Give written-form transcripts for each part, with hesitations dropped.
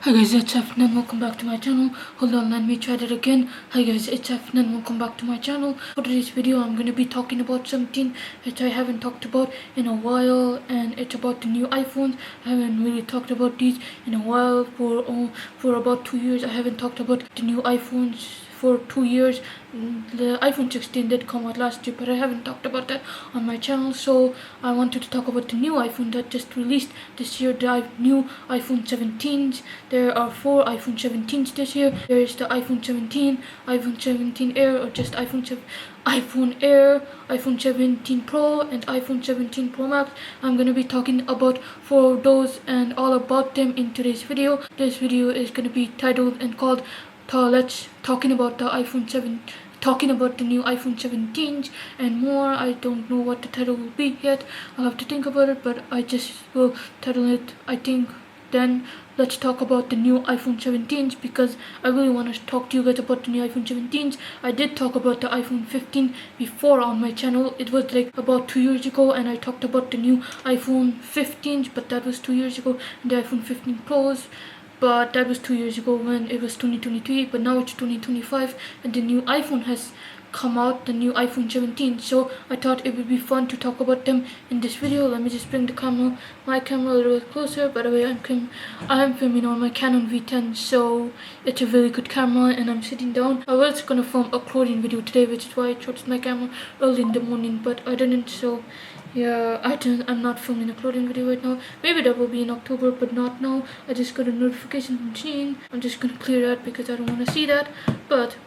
Hi guys, it's Afnan. Welcome back to my channel. Hold on, let me try that again. Hi guys, it's Afnan. Welcome back to my channel. For today's video, I'm going to be talking about something which I haven't talked about in a while, and it's about the new iPhones. I haven't really talked about these in a while. For about 2 years, I haven't talked about the new iPhones for 2 years. The iPhone 16 did come out last year, but I haven't talked about that on my channel, so I wanted to talk about the new iPhone that just released this year, the new iPhone 17s. There are 4 iPhone 17s this year. There is the iPhone 17, iPhone 17 Air, or just iPhone Air, iPhone 17 Pro, and iPhone 17 Pro Max. I'm going to be talking about 4 of those and all about them in today's video. This video is going to be titled and called talking about the new iPhone 17s and more. I don't know what the title will be yet. I'll have to think about it, but I just will title it, I think. Then let's talk about the new iPhone 17s, because I really want to talk to you guys about the new iPhone 17s. I did talk about the iPhone 15 before on my channel. It was like about 2 years ago, and I talked about the new iPhone 15s, but that was 2 years ago, and the iPhone 15 Pros. But that was 2 years ago when it was 2023, but now it's 2025 and the new iPhone has come out, the new iPhone 17. So I thought it would be fun to talk about them in this video. Let me just bring my camera a little bit closer. By the way, I'm filming on my Canon V10, so it's a really good camera, and I'm sitting down. I was gonna film a clothing video today, which is why I chose my camera early in the morning, but I didn't. So yeah, I'm not filming a clothing video right now. Maybe that will be in October, but not now. I just got a notification from Shein. I'm just gonna clear that because I don't want to see that. But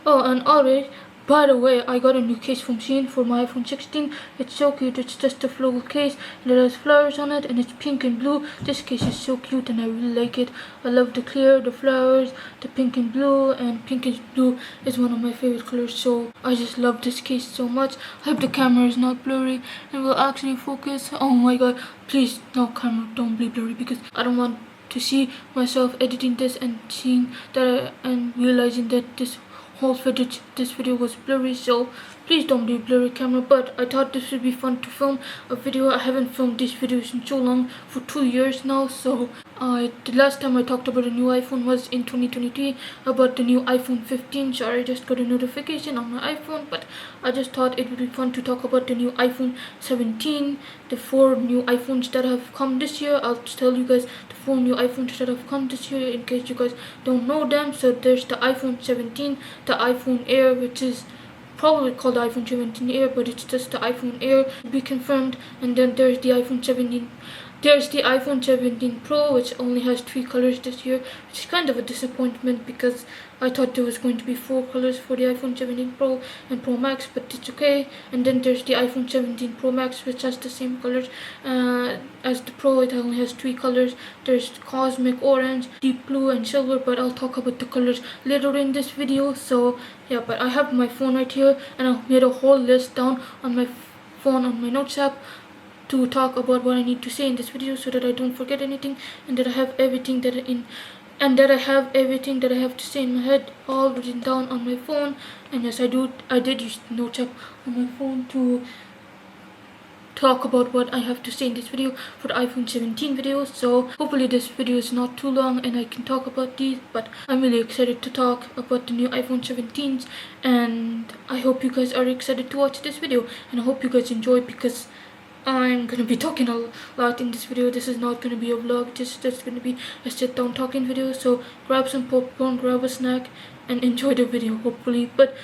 oh, and always, by the way, I got a new case from Shein for my iPhone 16. It's so cute. It's just a floral case, and it has flowers on it, and it's pink and blue. This case is so cute, and I really like it. I love the clear, the flowers, the pink and blue, and pink and blue is one of my favorite colors, so I just love this case so much. I hope the camera is not blurry and will actually focus. Oh my god, please, no camera, don't be blurry, because I don't want to see myself editing this and seeing that and realizing that this video was blurry. So please don't be blurry, camera. But I thought this would be fun to film a video. I haven't filmed these videos in so long, for 2 years now. So the last time I talked about a new iPhone was in 2023, about the new iPhone 15. Sorry, I just got a notification on my iPhone, but I just thought it would be fun to talk about the new iPhone 17, the 4 new iPhones that have come this year. I'll tell you guys the 4 new iPhones that have come this year in case you guys don't know them. So there's the iPhone 17, the iPhone Air, which is probably called the iPhone 17 Air, but it's just the iPhone Air to be confirmed. And then there's the iPhone 17. There's the iPhone 17 Pro, which only has 3 colors this year, which is kind of a disappointment because I thought there was going to be 4 colors for the iPhone 17 Pro and Pro Max, but it's okay. And then there's the iPhone 17 Pro Max, which has the same colors as the Pro. It only has 3 colors. There's cosmic orange, deep blue, and silver, but I'll talk about the colors later in this video. So yeah, but I have my phone right here, and I made a whole list down on my phone on my notes app to talk about what I need to say in this video, so that I don't forget anything, and that I have everything that I have to say in my head all written down on my phone. And yes, I did use notes app on my phone to talk about what I have to say in this video for the iPhone 17 video. So hopefully this video is not too long and I can talk about these, but I'm really excited to talk about the new iPhone 17s, and I hope you guys are excited to watch this video, and I hope you guys enjoy, because I'm gonna be talking a lot in this video. This is not gonna be a vlog, just gonna be a sit down talking video. So grab some popcorn, grab a snack, and enjoy the video, hopefully. But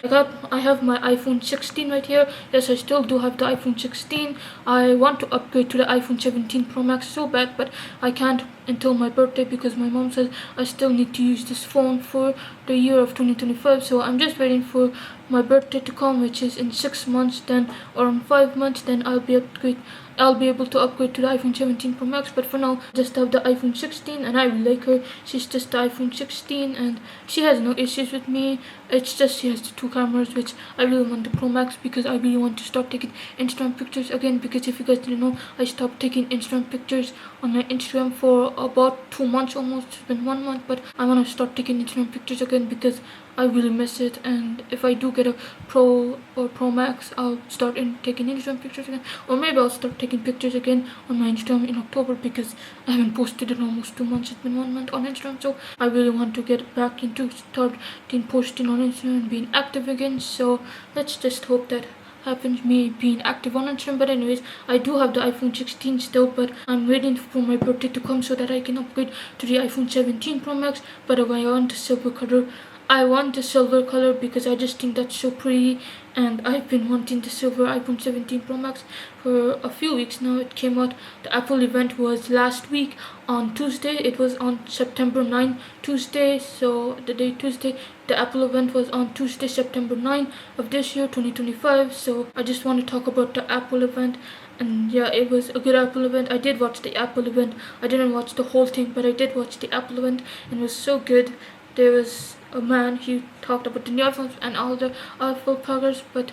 I have my iPhone 16 right here. Yes, I still do have the iPhone 16. I want to upgrade to the iPhone 17 Pro Max so bad, but I can't until my birthday, because my mom says I still need to use this phone for the year of 2025. So I'm just waiting for my birthday to come, which is in 6 months, then, or in 5 months, then I'll be able to upgrade to the iPhone 17 Pro Max. But for now, I just have the iPhone 16, and I really like her. She's just the iPhone 16, and she has no issues with me. It's just he has the two cameras, which I really want the Pro Max because I really want to start taking Instagram pictures again. Because if you guys didn't know, I stopped taking Instagram pictures on my Instagram for about 2 months almost. It's been 1 month, but I want to start taking Instagram pictures again because I really miss it. And if I do get a Pro or Pro Max, I'll start taking Instagram pictures again, or maybe I'll start taking pictures again on my Instagram in October because I haven't posted in almost 2 months. It's been 1 month on Instagram, so I really want to get back into starting posting on Instagram and being active again. So let's just hope that happens, me being active on Instagram. But anyways, I do have the iPhone 16 still, but I'm waiting for my birthday to come so that I can upgrade to the iPhone 17 Pro Max. But I want the silver color. I want the silver color because I just think that's so pretty, and I've been wanting the silver iPhone 17 Pro Max for a few weeks now. It came out, the Apple event was last week on Tuesday. It was on September 9 Tuesday, so the day Tuesday. The Apple event was on Tuesday, September 9 of this year, 2025. So I just want to talk about the Apple event. And yeah, it was a good Apple event. I did watch the Apple event. I didn't watch the whole thing, but I did watch the Apple event, and it was so good. There was a man, he talked about the new iPhones and all the Apple products, but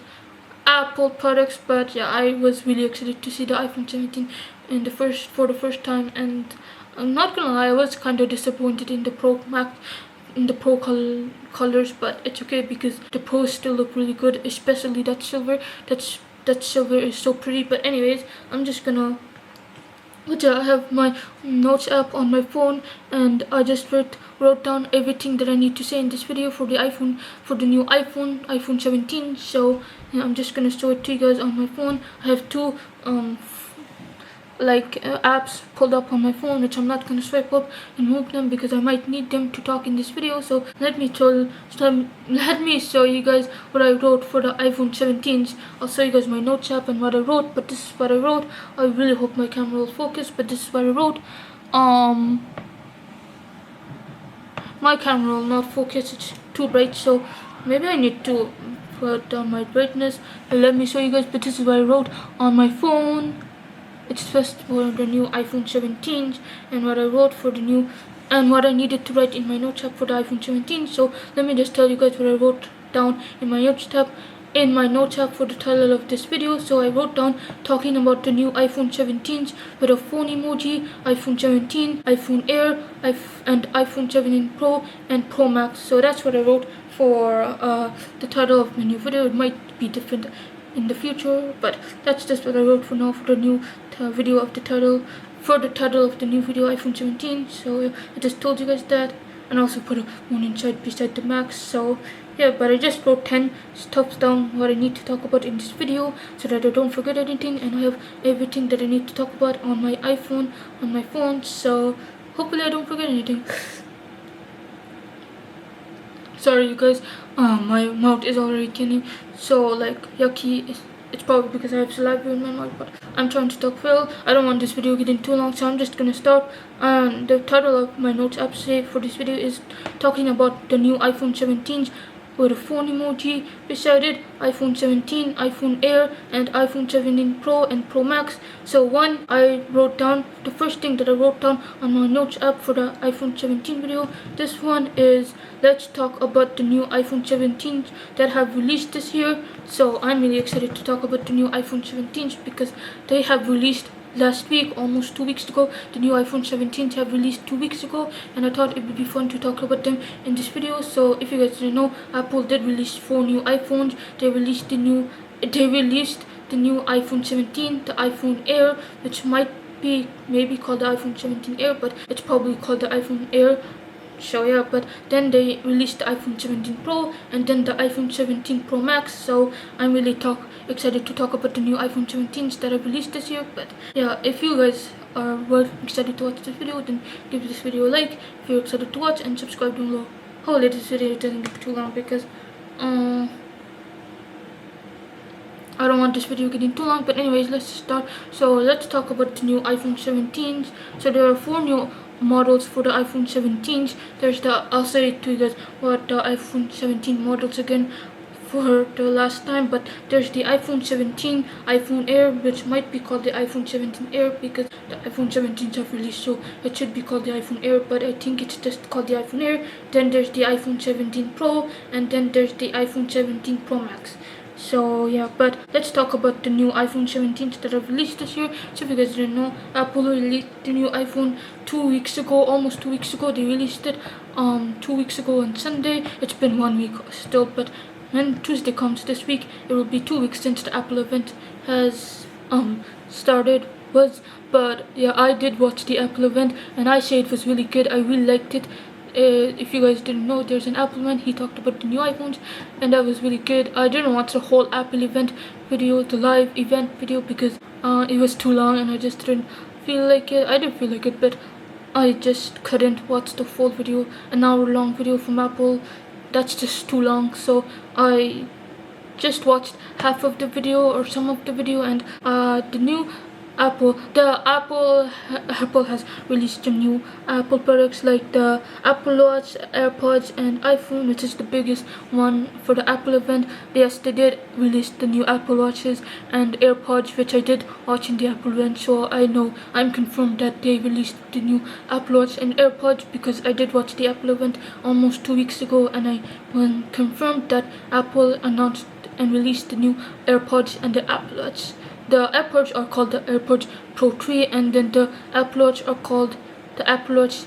yeah, I was really excited to see the iPhone 17 for the first time. And I'm not gonna lie, I was kind of disappointed in the Pro Max, in the Pro colors, but it's okay because the Pros still look really good, especially that silver. That silver is so pretty. But anyways, I'm just gonna, I have my notes app on my phone, and I just wrote down everything that I need to say in this video for the new iPhone 17. So yeah, I'm just gonna show it to you guys on my phone. I have two apps pulled up on my phone, which I'm not gonna swipe up and move them because I might need them to talk in this video. So let me show you guys what I wrote for the iPhone 17s. I'll show you guys my notes app and what I wrote, but this is what I wrote. I really hope my camera will focus, but this is what I wrote. My camera will not focus, it's too bright, so maybe I need to put down my brightness. Let me show you guys, but this is what I wrote on my phone. It's first for the new iPhone 17 and what I wrote for the new, and what I needed to write in my notes app for the iPhone 17. So let me just tell you guys what I wrote down in my notes app for the title of this video. So I wrote down talking about the new iPhone 17s with a phone emoji, iPhone 17, iPhone Air, and iPhone 17 Pro and Pro Max. So that's what I wrote for the title of my new video. It might be different in the future, but that's just what I wrote for now for the new video of the title, for the title of the new video, iPhone 17. So I just told you guys that, and also put a one inside beside the Max. So yeah, but I just wrote 10 stuff down what I need to talk about in this video so that I don't forget anything, and I have everything that I need to talk about on my iPhone, on my phone. So hopefully I don't forget anything. Sorry you guys, my mouth is already getting so yucky. It's probably because I have saliva in my mouth, but I'm trying to talk well. I don't want this video getting too long, so I'm just gonna start. The title of my notes app for this video is talking about the new iPhone 17s with a phone emoji beside it, iPhone 17, iPhone Air, and iPhone 17 Pro and Pro Max. So I wrote down, the first thing that I wrote down on my notes app for the iPhone 17 video, this one is, let's talk about the new iPhone 17s that have released this year. So I'm really excited to talk about the new iPhone 17s because they have released last week, almost 2 weeks ago. The new iPhone 17s have released 2 weeks ago, and I thought it would be fun to talk about them in this video. So if you guys didn't know, Apple did release 4 new iPhones. They released the new iPhone 17, the iPhone Air, which might be maybe called the iPhone 17 Air, but it's probably called the iPhone Air. So yeah, but then they released the iPhone 17 Pro and then the iPhone 17 Pro Max. So I'm really excited to talk about the new iPhone 17s that have released this year. But yeah, if you guys were excited to watch this video, then give this video a like if you're excited to watch, and subscribe down below. Hopefully this video doesn't get too long because I don't want this video getting too long. But anyways, let's start. So let's talk about the new iPhone 17s. So there are 4 new models for the iPhone 17s. I'll say to you guys what the iPhone 17 models again. for the last time, but there's the iPhone 17, iPhone Air, which might be called the iPhone 17 Air because the iPhone 17s have released, so it should be called the iPhone Air, but I think it's just called the iPhone Air. Then there's the iPhone 17 Pro, and then there's the iPhone 17 Pro Max. So yeah, but let's talk about the new iPhone 17s that have released this year. So if you guys didn't know, Apple released the new iPhone 2 weeks ago, almost 2 weeks ago. They released it 2 weeks ago on Sunday. It's been 1 week still, but when Tuesday comes this week, it will be 2 weeks since the Apple event has started. But yeah, I did watch the Apple event and I say it was really good. I really liked it. If you guys didn't know, there's an Apple man, he talked about the new iPhones and that was really good. I didn't watch the whole Apple event video, the live event video, because it was too long and I just didn't feel like it. I didn't feel like it, but I just couldn't watch the full video. An hour long video from Apple, that's just too long, so I just watched half of the video or some of the video. And the new Apple has released some new Apple products like the Apple Watch, AirPods, and iPhone, which is the biggest one for the Apple event. Yes, they did release the new Apple Watches and AirPods, which I did watch in the Apple event, so I know I'm confirmed that they released the new Apple Watch and AirPods because I did watch the Apple event almost 2 weeks ago, and I confirmed that Apple announced and released the new AirPods and the Apple Watch. The AirPods are called the AirPods Pro 3, and then the Apple Watch are called the Apple Watch.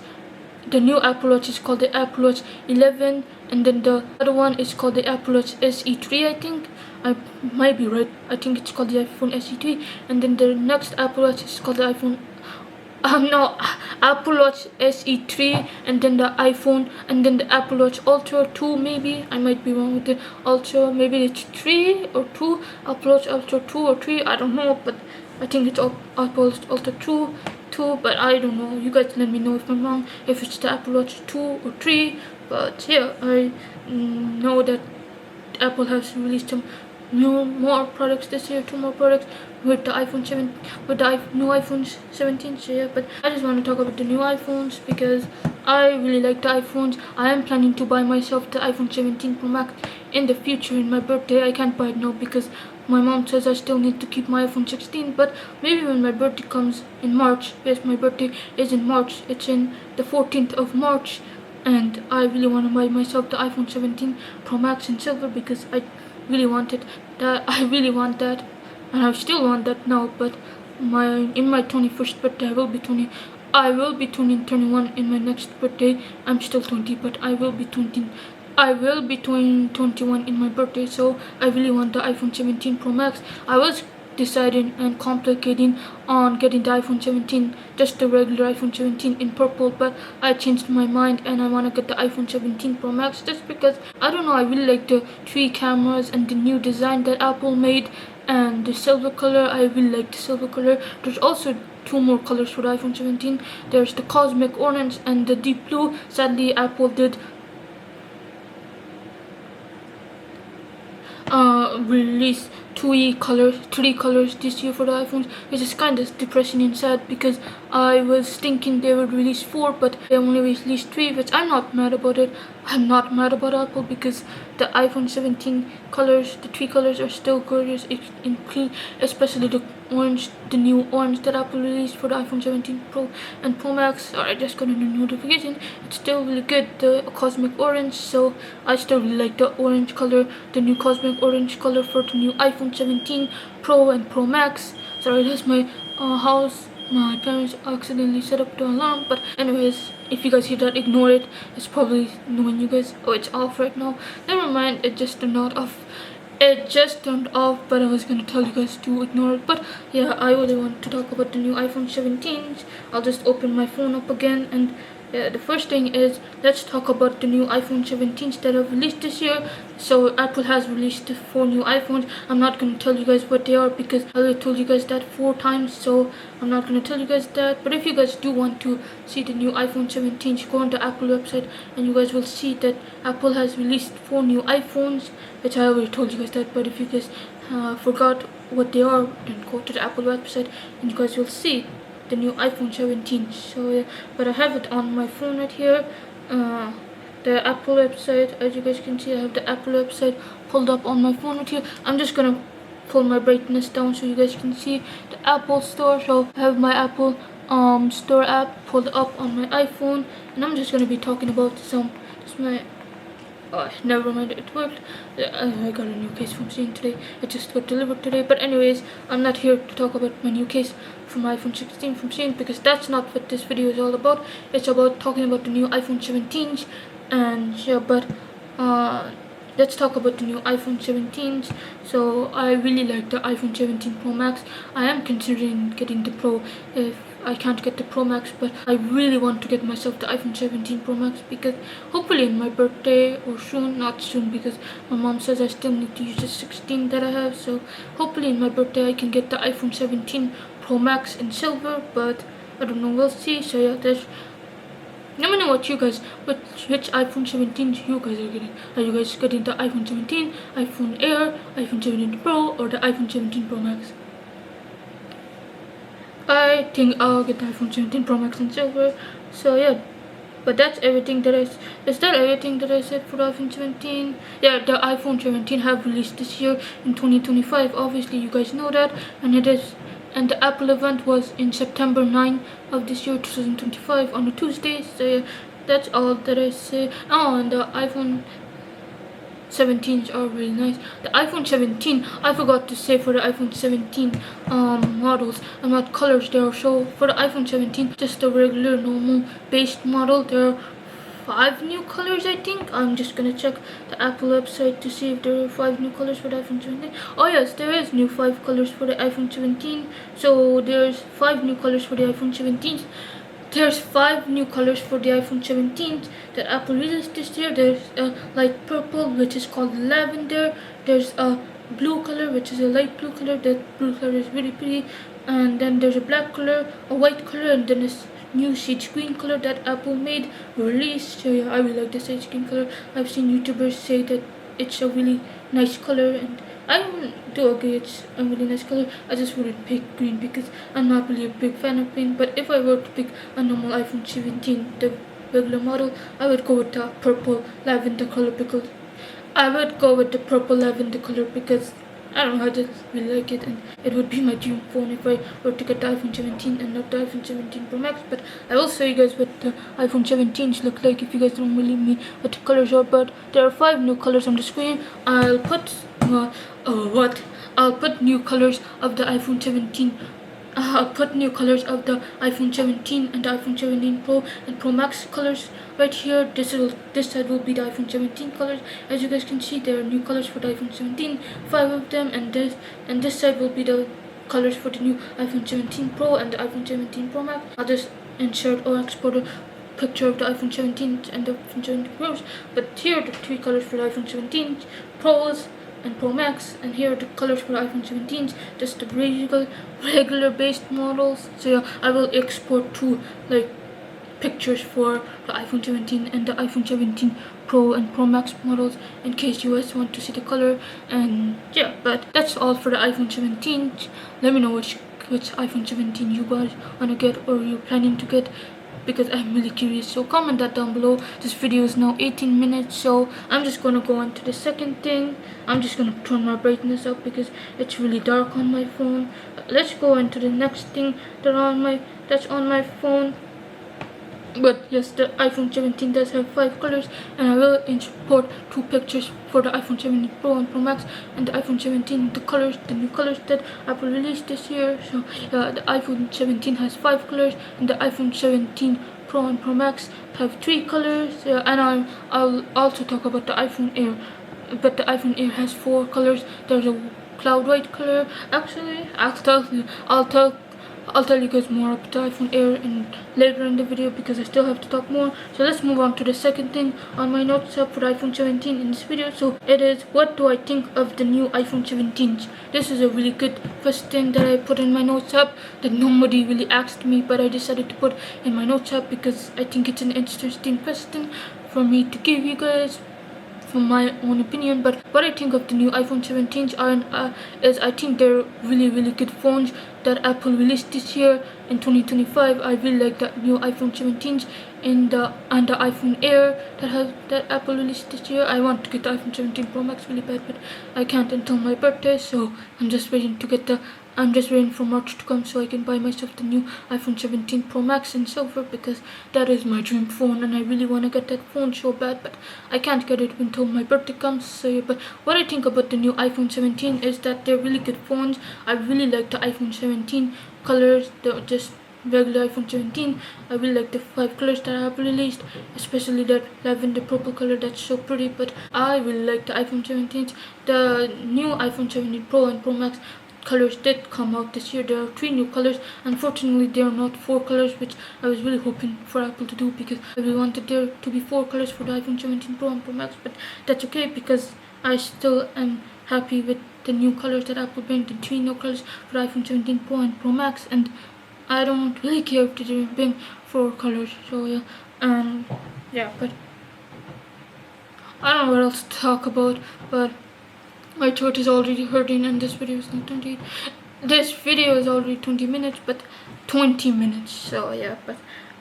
The new Apple Watch is called the Apple Watch 11, and then the other one is called the Apple Watch SE3. I think I might be right. I think it's called the iPhone SE3, and then the next Apple Watch is called the iPhone. No, Apple Watch SE3, and then the iPhone, and then the Apple Watch Ultra 2, maybe. I might be wrong with the Ultra, maybe it's 3 or 2, Apple Watch Ultra 2 or 3, I don't know, but I think it's Apple Watch Ultra 2, but I don't know. You guys let me know if I'm wrong, if it's the Apple Watch 2 or 3, but yeah, I know that Apple has released some more products this year, 2 more products with the iPhone 7, with the new iPhone 17. So yeah, but I just want to talk about the new iPhones because I really like the iPhones. I am planning to buy myself the iPhone 17 Pro Max in the future in my birthday. I can't buy it now because my mom says I still need to keep my iPhone 16, but maybe when my birthday comes in March. Yes, my birthday is in March. It's in the 14th of March, and I really want to buy myself the iPhone 17 Pro Max in silver because I really wanted that. I really want that, and I still want that now. But in my 21st birthday, I will be turning 21 in my next birthday. I'm still 20, but I will be turning 21 in my birthday. So I really want the iPhone 17 Pro Max. I was deciding and complicating on getting the iPhone 17, just the regular iPhone 17 in purple, but I changed my mind and I want to get the iPhone 17 Pro Max just because I don't know, I really like the 3 cameras and the new design that Apple made, and the silver color. I really like the silver color. There's also 2 more colors for the iPhone 17. There's the cosmic orange and the deep blue. Sadly, Apple did release 3 colors this year for the iPhones, which is kind of depressing and sad because I was thinking they would release 4, but they only released 3, which I'm not mad about it. I'm not mad about Apple because the iPhone 17 colors, the 3 colors are still gorgeous, especially the orange, the new orange that Apple released for the iPhone 17 Pro and Pro Max. Sorry, I just got a new notification. It's still really good, the cosmic orange, so I still really like the orange color, the new cosmic orange color for the new iPhone 17 Pro and Pro Max. Sorry, that's my house. My parents accidentally set up the alarm, but anyways, if you guys hear that, ignore it. It's probably knowing you guys. Oh, it's off right now. Never mind, it just turned off. It just turned off, but I was gonna tell you guys to ignore it. But yeah, I really want to talk about the new iPhone 17s. I'll just open my phone up again, and yeah, the first thing is, let's talk about the new iPhone 17s that have released this year. So Apple has released 4 new iPhones. I'm not going to tell you guys what they are because I already told you guys that 4 times, so I'm not going to tell you guys that. But if you guys do want to see the new iPhone 17s, go on the Apple website and you guys will see that Apple has released 4 new iPhones, which I already told you guys that. But if you guys forgot what they are, then go to the Apple website and you guys will see the new iPhone 17. So yeah, but I have it on my phone right here. The Apple website, as you guys can see, I have the Apple website pulled up on my phone with you. I'm just gonna pull my brightness down so you guys can see the Apple Store. So I have my Apple Store app pulled up on my iPhone, and I'm just gonna be talking about just my. Oh, never mind, it worked. I got a new case from Shein today. It just got delivered today. But anyways, I'm not here to talk about my new case from iPhone 16 from Shein, because that's not what this video is all about. It's about talking about the new iPhone 17s. And yeah, but let's talk about the new iPhone 17s. So I really like the iPhone 17 Pro Max. I am considering getting the Pro if I can't get the Pro Max, but I really want to get myself the iPhone 17 Pro Max, because hopefully in my birthday, or soon, not soon, because my mom says I still need to use the 16 that I have. So hopefully in my birthday I can get the iPhone 17 Pro Max in silver, but I don't know, we'll see. So yeah, let me know what you guys, which iPhone 17s you guys are getting. Are you guys getting the iPhone 17, iPhone Air, iPhone 17 Pro, or the iPhone 17 Pro Max? I think I'll get the iPhone 17 Pro Max in silver. So yeah, but that's everything that is that everything that I said for the iPhone 17? Yeah, the iPhone 17 have released this year in 2025. Obviously, you guys know that, and the Apple event was in September 9 of this year, 2025, on a Tuesday. So yeah, that's all that I say. Oh, and the iPhone 17s are really nice. The iPhone 17, I forgot to say for the iPhone 17 models and what colors they are. So for the iPhone 17, just the regular normal based model, there are 5 new colors, I think. I'm just gonna check the Apple website to see if there are 5 new colors for the iPhone 17. Oh yes, there is new 5 colors for the iPhone 17. So there's 5 new colors for the iPhone 17s. There's 5 new colors for the iPhone 17 that Apple released this year. There's a light purple, which is called lavender. There's a blue color, which is a light blue color. That blue color is really pretty. And then there's a black color, a white color, and then this new sage green color that Apple made released. So yeah, I really like the sage green color. I've seen YouTubers say that it's a really nice color, and I do agree it's a really nice color. I just wouldn't pick green because I'm not really a big fan of green. But if I were to pick a normal iPhone 17, the regular model, I would go with the purple lavender color, because I don't know, I just really like it, and it would be my dream phone if I were to get the iPhone 17 and not the iPhone 17 Pro Max. But I will show you guys what the iPhone 17s look like if you guys don't believe me what the colors are. But there are 5 new colors on the screen. I'll put new colors of the iPhone 17. I'll put new colors of the iPhone 17 and the iPhone 17 Pro and Pro Max colors right here. This side will be the iPhone 17 colors. As you guys can see, there are new colors for the iPhone 17, 5 of them, and this side will be the colors for the new iPhone 17 Pro and the iPhone 17 Pro Max. I'll just insert or export a picture of the iPhone 17 and the iPhone 17 Pros. But here are the 3 colors for the iPhone 17 Pros and Pro Max, and here are the colors for the iPhone 17s, just the regular based models. So yeah, I will export 2 pictures for the iPhone 17 and the iPhone 17 Pro and Pro Max models in case you guys want to see the color. And yeah, but that's all for the iPhone 17. Let me know which iPhone 17 you guys wanna get or you're planning to get, because I'm really curious. So comment that down below. This video is now 18 minutes, so I'm just gonna go on to the second thing. I'm just gonna turn my brightness up because it's really dark on my phone. Let's go into the next thing that's on my phone. But yes, the iPhone 17 does have 5 colors, and I will import 2 pictures for the iPhone 17 Pro and Pro Max and the iPhone 17, the new colors that Apple released this year. So yeah, the iPhone 17 has 5 colors, and the iPhone 17 Pro and Pro Max have 3 colors. Yeah, and I'll also talk about the iPhone Air, but the iPhone Air has 4 colors. There's a cloud white color. Actually, I'll tell you guys more about the iPhone Air later in the video, because I still have to talk more. So let's move on to the second thing on my notes up for the iPhone 17 in this video. So it is, what do I think of the new iPhone 17s? This is a really good first thing that I put in my notes up that nobody really asked me, but I decided to put in my notes up because I think it's an interesting question for me to give you guys from my own opinion. But what I think of the new iPhone 17s is I think they're really good phones that Apple released this year in 2025. I really like the new iPhone 17s and the iPhone Air that Apple released this year. I want to get the iPhone 17 Pro Max really bad, but I can't until my birthday, so I'm just waiting for March to come so I can buy myself the new iPhone 17 Pro Max in silver, because that is my dream phone and I really want to get that phone so bad, but I can't get it until my birthday comes. So yeah, but what I think about the new iPhone 17 is that they're really good phones. I really like the iPhone 17 colors, just regular iPhone 17. I really like the 5 colors that I have released, especially that lavender purple color, that's so pretty. But I really like the iPhone 17s. The new iPhone 17 Pro and Pro Max colors did come out this year. There are 3 new colors. Unfortunately, there are not 4 colors, which I was really hoping for Apple to do, because I really wanted there to be 4 colors for the iPhone 17 Pro and Pro Max. But that's okay, because I still am happy with the new colors that Apple bring, the 3 new colors for the iPhone 17 Pro and Pro Max, and I don't really care if they bring 4 colors. So yeah, but I don't know what else to talk about, but my throat is already hurting and this video is not 20. This video is already 20 minutes, but 20 minutes. So yeah, but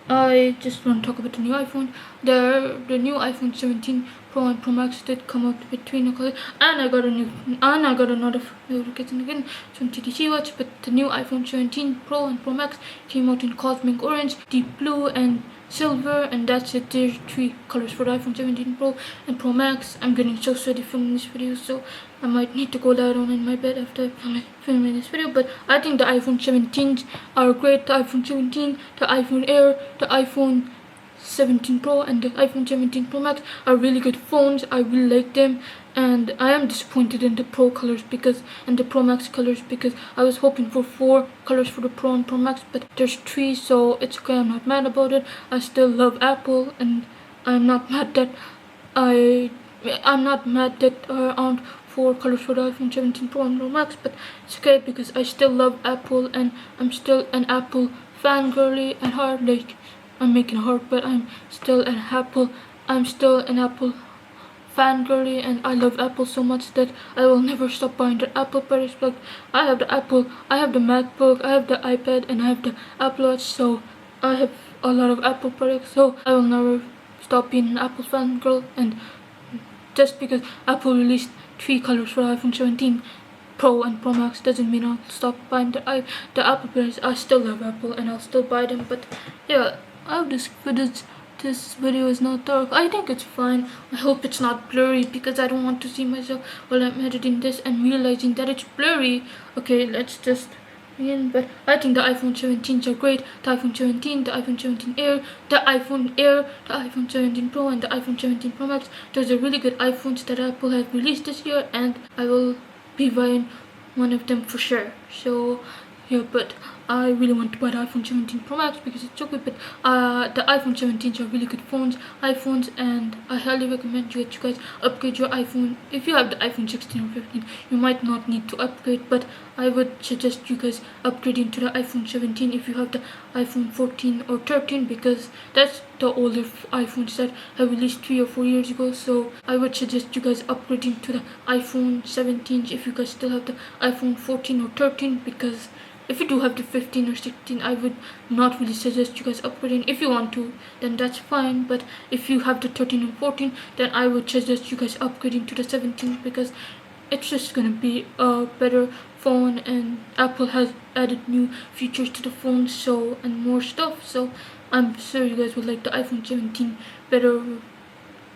I just want to talk about the new iPhone. The new iPhone 17 Pro and Pro Max did come out with 3 new colors, and I got another notification again from TTC Watch. But the new iPhone 17 Pro and Pro Max came out in cosmic orange, deep blue, and silver, and that's it. There's 3 colors for the iPhone 17 Pro and Pro Max. I'm getting so sweaty filming this video, so I might need to go lie down in my bed after filming this video. But I think the iPhone 17s are great. The iPhone 17, the iPhone Air, the iPhone 17 Pro and the iPhone 17 Pro Max are really good phones. I really like them, and I am disappointed in the Pro colors and the Pro Max colors, because I was hoping for 4 colors for the Pro and Pro Max, but there's 3, so it's okay. I'm not mad about it. I still love Apple, and I'm not mad that there aren't 4 colors for the iPhone 17 Pro and Pro Max, but it's okay, because I still love Apple and I'm still an Apple fangirly at heart. Like, I'm making a heart, but I'm still an Apple fangirly, and I love Apple so much that I will never stop buying the Apple products. Like, I have the Apple, I have the MacBook, I have the iPad, and I have the Apple Watch, so I have a lot of Apple products, so I will never stop being an Apple fangirl. And just because Apple released 3 colors for iPhone 17 Pro and Pro Max doesn't mean I'll stop buying the Apple products. I still love Apple and I'll still buy them. But yeah, I hope this video is not dark. I think it's fine. I hope it's not blurry, because I don't want to see myself while I'm editing this and realizing that it's blurry. Okay, let's just begin. But I think the iPhone 17s are great. The iPhone 17, the iPhone 17 Air, the iPhone Air, the iPhone 17 Pro, and the iPhone 17 Pro Max. Those are really good iPhones that Apple has released this year, and I will be buying one of them for sure. So yeah, but I really want to buy the iPhone 17 Pro Max because it's so good. But the iPhone 17s are really good iPhones, and I highly recommend that you guys upgrade your iPhone. If you have the iPhone 16 or 15, you might not need to upgrade, but I would suggest you guys upgrading to the iPhone 17 if you have the iPhone 14 or 13, because that's the older iPhones that have released 3 or 4 years ago. So I would suggest you guys upgrading to the iPhone 17 if you guys still have the iPhone 14 or 13, because if you do have the 15 or 16, I would not really suggest you guys upgrading. If you want to, then that's fine, but if you have the 13 and 14, then I would suggest you guys upgrading to the 17, because it's just gonna be a better phone, and Apple has added new features to the phone, so, and more stuff, so I'm sure you guys would like the iPhone 17 better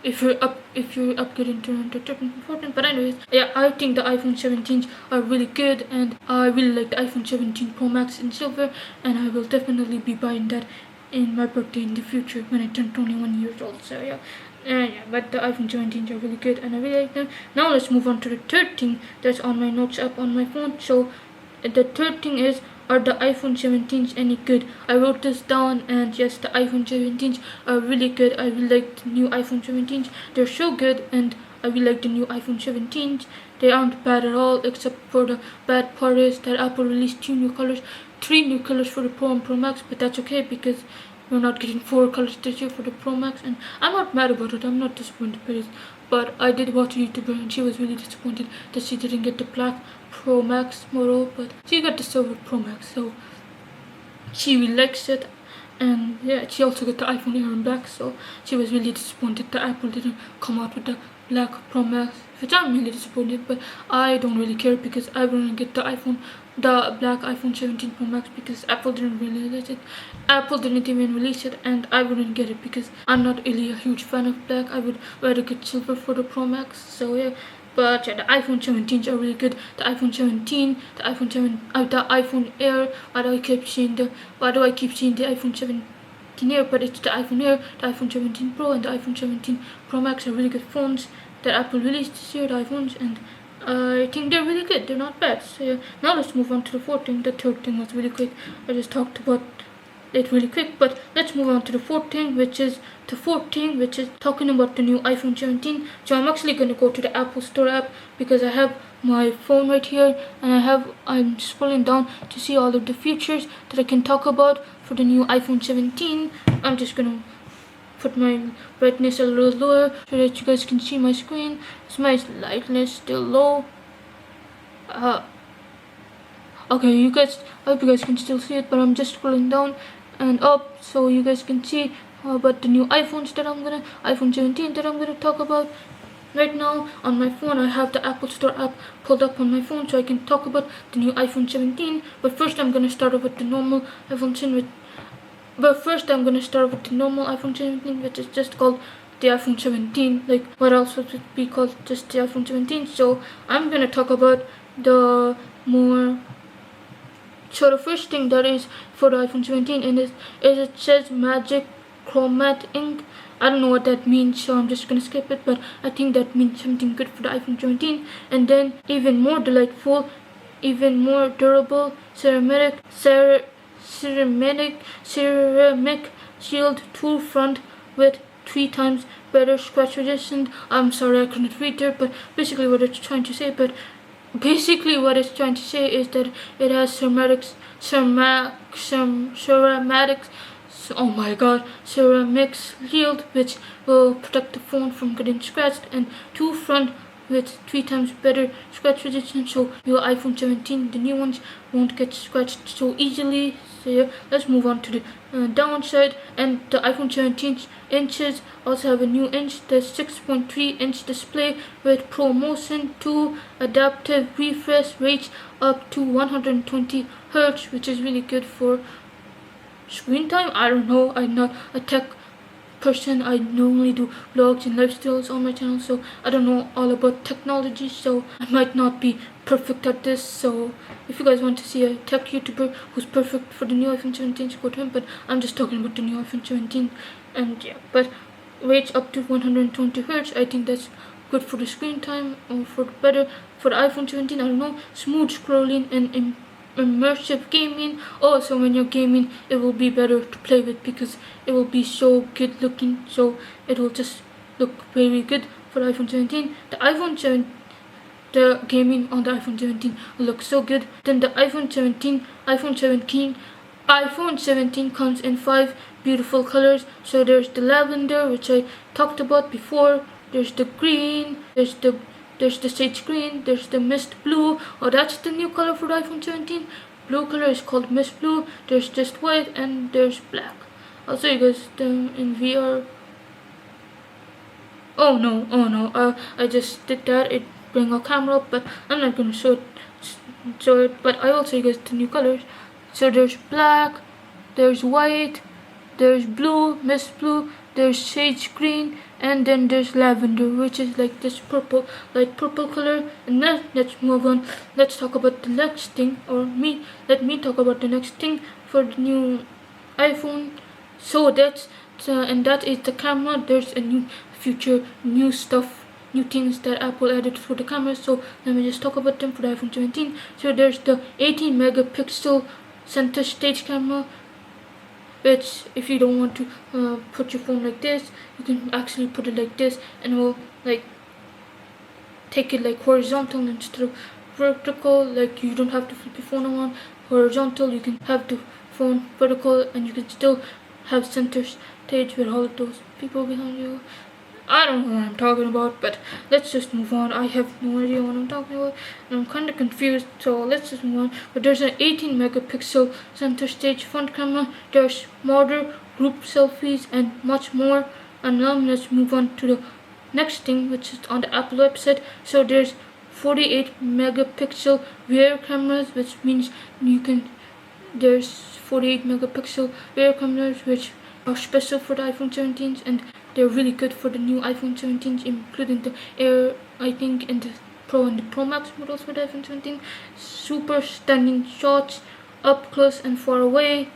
if you're upgrading to 13 and 14. But anyways, yeah, I think the iPhone 17s are really good, and I really like the iPhone 17 Pro Max in silver, and I will definitely be buying that in my birthday in the future when I turn 21 years old. So yeah, but the iPhone 17s are really good and I really like them. Now let's move on to the third thing that's on my notes app on my phone. So the third thing is, are the iPhone 17s any good? I wrote this down, and yes, the iPhone 17s are really good. I really like the new iPhone 17s. They're so good, and I really like the new iPhone 17s. They aren't bad at all, except for the bad part is that Apple released 3 new colors for the Pro and Pro Max, but that's okay because we're not getting 4 colors this year for the Pro Max, and I'm not mad about it. I'm not disappointed But I did watch a YouTuber and she was really disappointed that she didn't get the Black Pro Max model, but she got the Silver Pro Max, so she really likes it. And yeah, she also got the iPhone Air in black, so she was really disappointed that Apple didn't come out with the Black Pro Max, which I'm really disappointed, but I don't really care because I wouldn't get the black iPhone 17 Pro Max because Apple didn't release it. Apple didn't even release it, and I wouldn't get it because I'm not really a huge fan of black. I would rather get silver for the Pro Max. So yeah. But yeah, the iPhone 17s are really good. The iPhone 17, the iPhone Air. Why do I keep seeing the iPhone 17 Air? But it's the iPhone Air, the iPhone 17 Pro, and the iPhone 17 Pro Max are really good phones that Apple released this year. The iPhones, and I think they're really good. They're not bad. So yeah, now let's move on to the fourth thing. The third thing was really quick. I just talked about it really quick, but let's move on to the fourth thing, which is talking about the new iPhone 17. So I'm actually going to go to the Apple Store app because I have my phone right here, and I'm scrolling down to see all of the features that I can talk about for the new iPhone 17. I'm just going to put my brightness a little lower so that you guys can see my screen. Is my lightness still low? Okay, I hope you guys can still see it, but I'm just scrolling down and up so you guys can see about the new iPhone 17 that I'm gonna talk about. Right now on my phone, I have the Apple Store app pulled up on my phone so I can talk about the new iPhone 17. But first I'm gonna start off with the normal iPhone 17. Which is just called the iPhone 17. Like, what else would it be called? Just the iPhone 17. So I'm gonna talk about the more. So the first thing that is for the iPhone 17 is it says Magic Chromat Ink. I don't know what that means, so I'm just gonna skip it, but I think that means something good for the iPhone 17. And then even more delightful, even more durable ceramic shield tool front with 3 times better scratch resistant. I'm sorry I couldn't read there, but basically what it's trying to say is that it has ceramics, ceramic shield which will protect the phone from getting scratched, and 2 front with 3 times better scratch resistance, so your iPhone 17, the new ones, won't get scratched so easily. So yeah, let's move on to the downside. And the iPhone 17 inches also have a new inch, the 6.3 inch display with ProMotion 2 adaptive refresh rates up to 120 Hz, which is really good for screen time. I don't know, I'm not a tech person. I normally do vlogs and lifestyles on my channel, so I don't know all about technology, so I might not be perfect at this. So if you guys want to see a tech YouTuber who's perfect for the new iPhone 17, go to him. But I'm just talking about the new iPhone 17. And yeah, but rates up to 120 Hz, I think that's good for the screen time, or for the iPhone 17. I don't know, smooth scrolling and immersive gaming. So when you're gaming, it will be better to play with because it will be so good looking, so it will just look very good for the iPhone 17. The gaming on the iPhone 17 will look so good. Then the iPhone 17 comes in 5 beautiful colors. So there's the lavender, which I talked about before, there's the green, there's the sage green, there's the mist blue. That's the new color for the iPhone 17. Blue color is called mist blue. There's just white, and there's black. I'll show you guys them in VR. Oh no, I just did that. It bring a camera up, but I'm not gonna show it. But I will show you guys the new colors. So there's black, there's white, there's blue, mist blue, there's sage green, and then there's lavender, which is like this light purple color. And then let's move on. Let's talk about the next thing, let me talk about the next thing for the new iPhone. So that is the camera. There's a new feature, new things that Apple added for the camera. So let me just talk about them for the iPhone 17. So there's the 18 megapixel center stage camera, which if you don't want to put your phone like this, you can actually put it like this, and it will like take it like horizontal instead of vertical. Like, you don't have to flip your phone around horizontal, you can have the phone vertical, and you can still have center stage with all of those people behind you. I don't know what I'm talking about, but let's just move on. I have no idea what I'm talking about, and I'm kind of confused, so let's just move on. But there's an 18 megapixel center stage front camera, there's smarter group selfies, and much more. And now let's move on to the next thing, which is on the Apple website. So there's 48 megapixel rear cameras, which means there's 48 megapixel rear cameras which are special for the iPhone 17s, and they're really good for the new iPhone 17s, including the Air, I think, and the Pro and the Pro Max models for the iPhone 17. Super stunning shots up close and far away.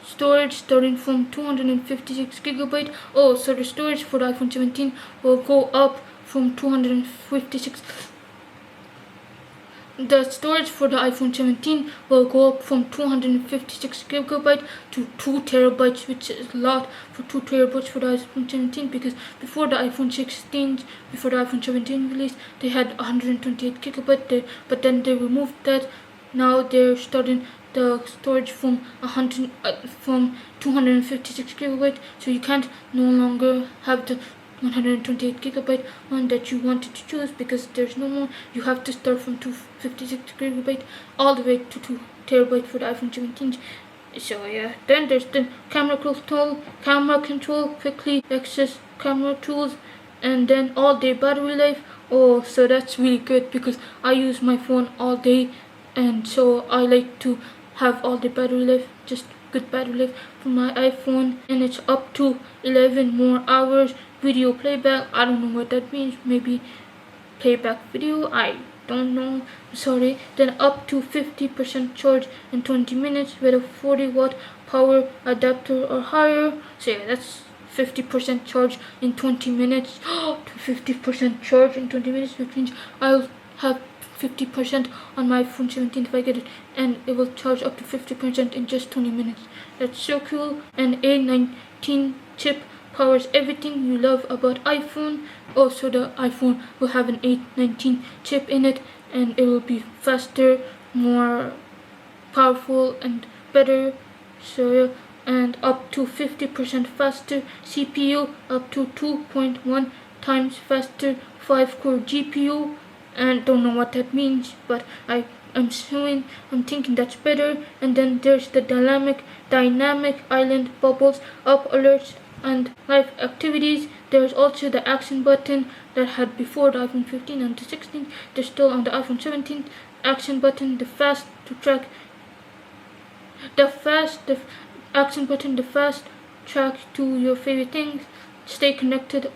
Storage starting from 256 gigabyte. Oh, so the storage for the iPhone 17 will go up from 256. The storage for the iPhone 17 will go up from 256 gigabyte to 2 terabytes, which is a lot for 2 terabytes for the iPhone 17, because before the iPhone 17 release, they had 128 gigabyte, but then they removed that. Now they're starting the storage from 256 gigabyte, so you can't no longer have the 128 gigabyte one that you wanted to choose, because there's no more. You have to start from 256 gigabyte all the way to 2 terabyte for the iPhone 17. So yeah, then there's the camera control, quickly access camera tools, and then all day battery life. Oh, so that's really good, because I use my phone all day, and so I like to have all the battery life, just good battery life for my iPhone. And it's up to 11 more hours video playback. I don't know what that means, maybe playback video, I don't know, sorry. Then up to 50% charge in 20 minutes with a 40-watt power adapter or higher. So yeah, that's 50% charge in 20 minutes. To 50% charge in 20 minutes, which means I'll have 50% on my iPhone 17 if I get it, and it will charge up to 50% in just 20 minutes. That's so cool. And A19 chip powers everything you love about iPhone. Also, the iPhone will have an A19 chip in it, and it will be faster, more powerful, and better. So, and up to 50% faster CPU, up to 2.1 times faster 5-core GPU. And don't know what that means, but I'm thinking that's better. And then there's the dynamic island bubbles, up alerts, and live activities. There's also the action button that had before the iPhone 15 and the 16. There's still on the iPhone 17 action button, the fast track to your favorite things. Stay connected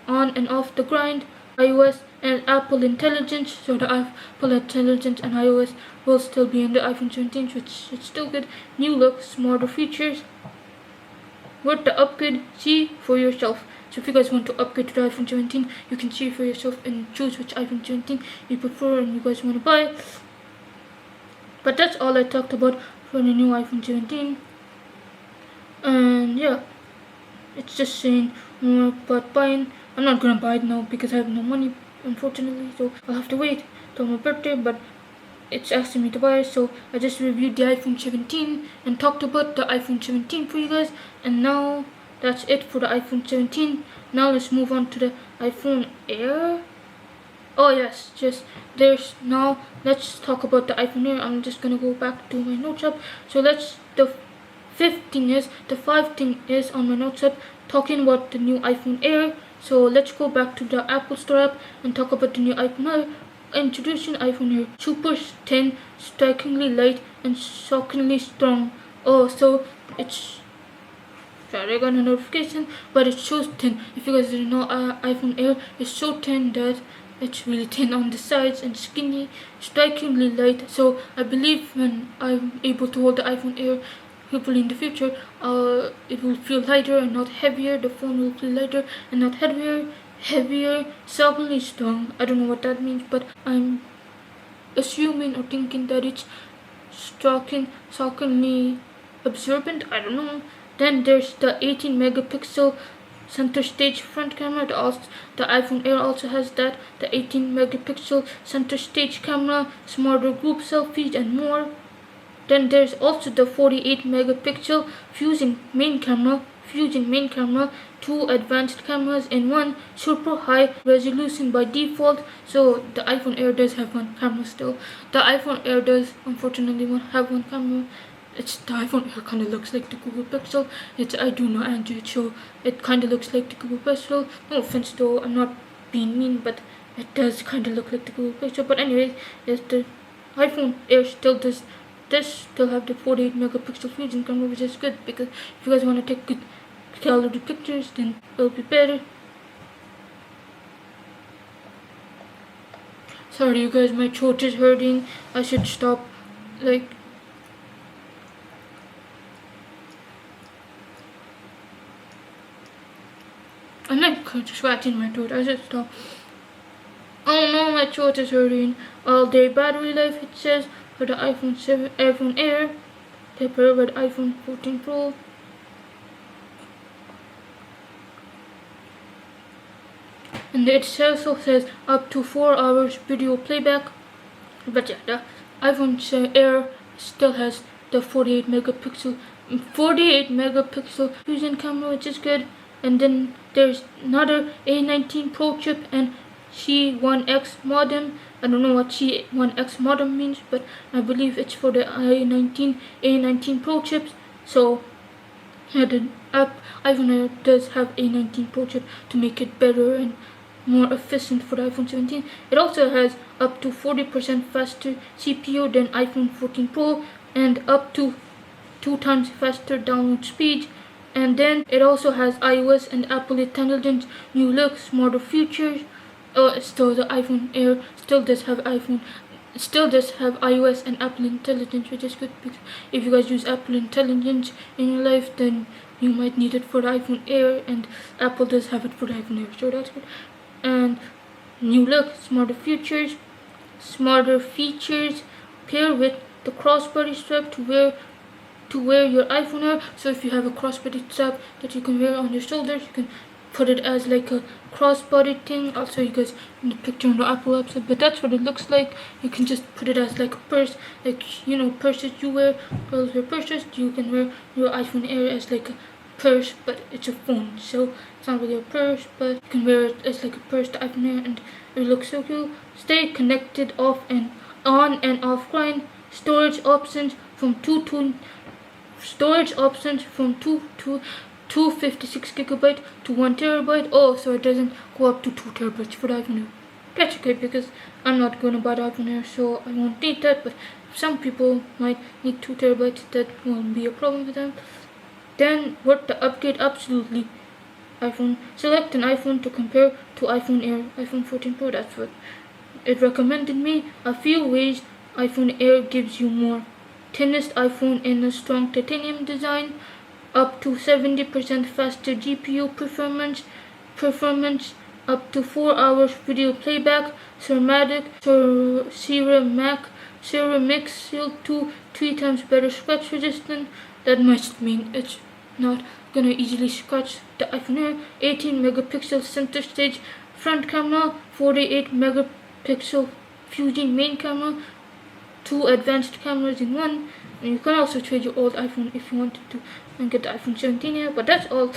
on and off the grind. iOS and Apple Intelligence. So the Apple Intelligence and iOS will still be in the iPhone 17, which is still good. New look, smarter features. Worth the upgrade, see for yourself. So if you guys want to upgrade to the iPhone 17, you can see for yourself and choose which iPhone 17 you prefer and you guys want to buy. But that's all I talked about for the new iPhone 17. And yeah, it's just saying more about buying. I'm not gonna buy it now because I have no money, unfortunately, so I'll have to wait till my birthday, but it's asking me to buy it, so I just reviewed the iPhone 17 and talked about the iPhone 17 for you guys. And now that's it for the iPhone 17. Now let's move on to the iPhone Air. Oh yes, let's talk about the iPhone Air. I'm just gonna go back to my notes app. So the 5th thing is on my notes app, talking about the new iPhone Air. So let's go back to the Apple Store app and talk about the new iPhone Air. Introducing iPhone Air, super thin, strikingly light, and shockingly strong. Oh, so it's, sorry, I got a notification, but it shows thin. If you guys didn't know, iPhone Air is so thin that it's really thin on the sides and skinny, strikingly light. So I believe when I'm able to hold the iPhone Air, hopefully in the future, it will feel lighter and not heavier. The phone will feel lighter and not heavier, shockingly strong. I don't know what that means, but I'm assuming or thinking that it's shockingly absorbent. I don't know. Then there's the 18 megapixel center stage front camera. The iPhone Air also has that, the 18 megapixel center stage camera, smarter group selfies, and more. Then there's also the 48 megapixel fusing main camera, Fusion main camera, 2 advanced cameras in one, super high resolution by default. So the iPhone Air does have one camera still. The iPhone Air does unfortunately have one camera. It's the iPhone Air kind of looks like the Google Pixel. I do know Android, so it kind of looks like the Google Pixel. No offense though, I'm not being mean, but it does kind of look like the Google Pixel. But anyways, the iPhone Air still does still have the 48 megapixel fusion camera, which is good, because if you guys want to take good quality pictures, then it'll be better. Sorry you guys, my throat is hurting. I should stop. I'm like scratching my throat. I should stop. Oh no, my throat is hurting. All day battery life, it says, for the iPhone Air, compared with iPhone 14 Pro. And it also says up to 4 hours video playback. But yeah, the iPhone Air still has the 48 megapixel fusion camera, which is good. And then there's another A19 Pro chip and C1X modem. I don't know what C1X modem means, but I believe it's for the A19 Pro chips. So yeah, the iPhone Air does have A19 Pro chip to make it better and more efficient for the iPhone 17. It also has up to 40% faster CPU than iPhone 14 Pro and up to 2 times faster download speed. And then it also has iOS and Apple Intelligence, new look, smarter features. So the iPhone Air still does have iOS and Apple Intelligence, which is good, because if you guys use Apple Intelligence in your life, then you might need it for the iPhone Air, and Apple does have it for the iPhone Air, so that's good. And new look, smarter features, pair with the crossbody strap to wear your iPhone Air. So if you have a crossbody strap that you can wear on your shoulders, you can put it as like a crossbody thing. I'll show you guys in the picture on the Apple website, but that's what it looks like. You can just put it as like a purse, like purses you wear, girls wear purses. You can wear your iPhone Air as like a purse, but it's a phone, so it's not really a purse, but you can wear it as like a purse, the iPhone Air, and it looks so cool. Stay connected on and offline. Storage options from 2 to 256 gigabyte to 1 terabyte. Oh, so it doesn't go up to 2 terabytes for the iPhone Air. That's okay, because I'm not going to buy the iPhone Air, so I won't need that, but some people might need 2 terabytes. That won't be a problem with them. Then what the upgrade? Absolutely iPhone. Select an iPhone to compare to iPhone Air, iPhone 14 Pro. That's what it recommended me. A few ways iPhone Air gives you more. Thinnest iPhone in a strong titanium design, up to 70% faster GPU performance, up to 4 hours video playback, ceramic seal to 3 times better scratch resistant. That must mean it's not gonna easily scratch the iPhone Air. 18 megapixel center stage front camera, 48 megapixel fusion main camera, 2 advanced cameras in one. And you can also trade your old iPhone if you wanted to and get the iPhone 17 Air. But that's all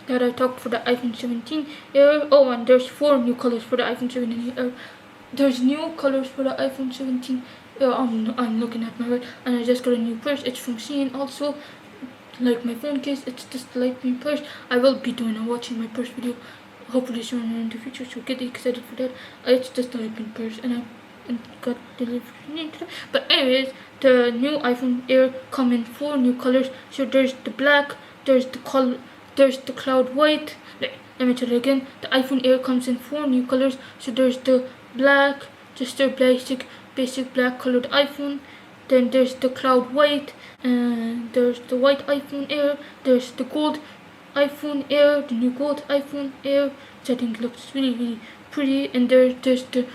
that I talked for the iPhone 17 Air. Oh, and there's 4 new colors for the iPhone 17 Air. There's new colors for the iPhone 17 Air. I'm looking at my right, and I just got a new purse. It's from Shein also. Like my phone case, it's just a light green purse. I will be doing a watching my purse video hopefully soon in the future, so get excited for that. It's just a light green purse, and I got delivered today. But anyways, the new iPhone Air come in 4 new colors. So there's the black, there's the cloud white. Let me tell you again, the iPhone Air comes in 4 new colors. So there's the black, just a basic black colored iPhone. Then there's the cloud white, and there's the white iPhone Air. There's the gold iPhone Air, the new gold iPhone Air, which I think looks really pretty. And there's the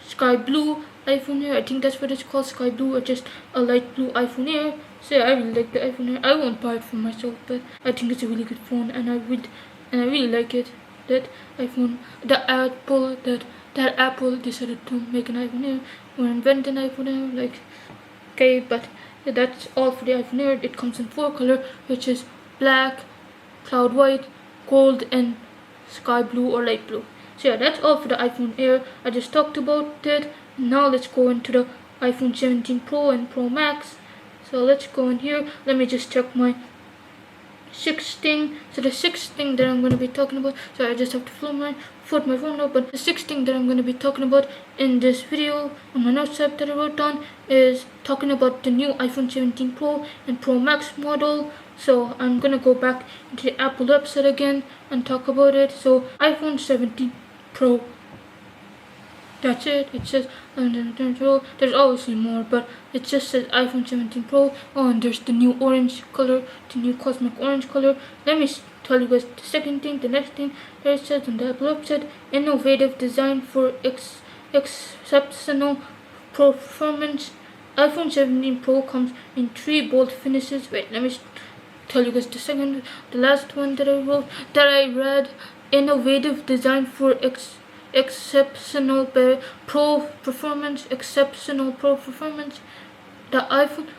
sky blue iPhone Air. I think that's what it's called, sky blue, or just a light blue iPhone Air. So yeah, I really like the iPhone Air. I won't buy it for myself, but I think it's a really good phone, and I really like it. That Apple decided to make an iPhone Air or invent an iPhone Air. Okay, but that's all for the iPhone Air. It comes in 4 colors, which is black, cloud white, gold, and sky blue or light blue. So yeah, that's all for the iPhone Air. I just talked about it. Now let's go into the iPhone 17 Pro and Pro Max. So let's go in here. Let me just check my sixth thing. So the sixth thing that I'm going to be talking about, so I just have to put my phone up, but the sixth thing that I'm going to be talking about in this video on my notes app that I wrote down is talking about the new iPhone 17 Pro and Pro Max model. So I'm going to go back into the Apple website again and talk about it. So iPhone 17 Pro, that's it. It says there's obviously more, but it just says iPhone 17 Pro. Oh, and there's the new orange color, the new cosmic orange color. Let me tell you guys the second thing, the next thing that it says on the Apple website: innovative design for exceptional performance. iPhone 17 Pro comes in 3 bold finishes. Wait, let me tell you guys the last one that I read. Innovative design for exceptional pro performance. The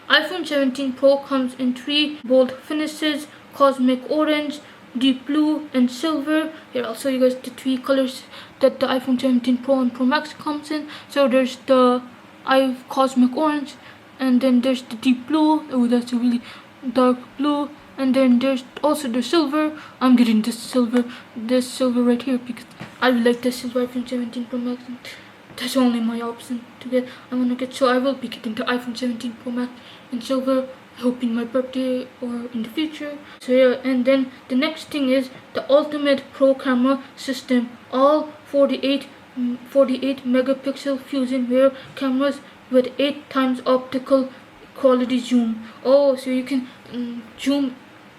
iPhone 17 Pro comes in 3 bold finishes: cosmic orange, deep blue, and silver. Here I'll show you guys the 3 colors that the iPhone 17 Pro and Pro Max comes in. So there's the cosmic orange, and then there's the deep blue. Oh, that's a really dark blue. And then there's also the silver. I'm getting this silver right here because I really like this silver iPhone 17 Pro Max. That's only my option to get. So I will be getting the iPhone 17 Pro Max in silver, I hope in my birthday or in the future. So yeah, and then the next thing is the ultimate pro camera system. All 48 megapixel fusion rear cameras with 8 times optical quality zoom. Oh, so you can zoom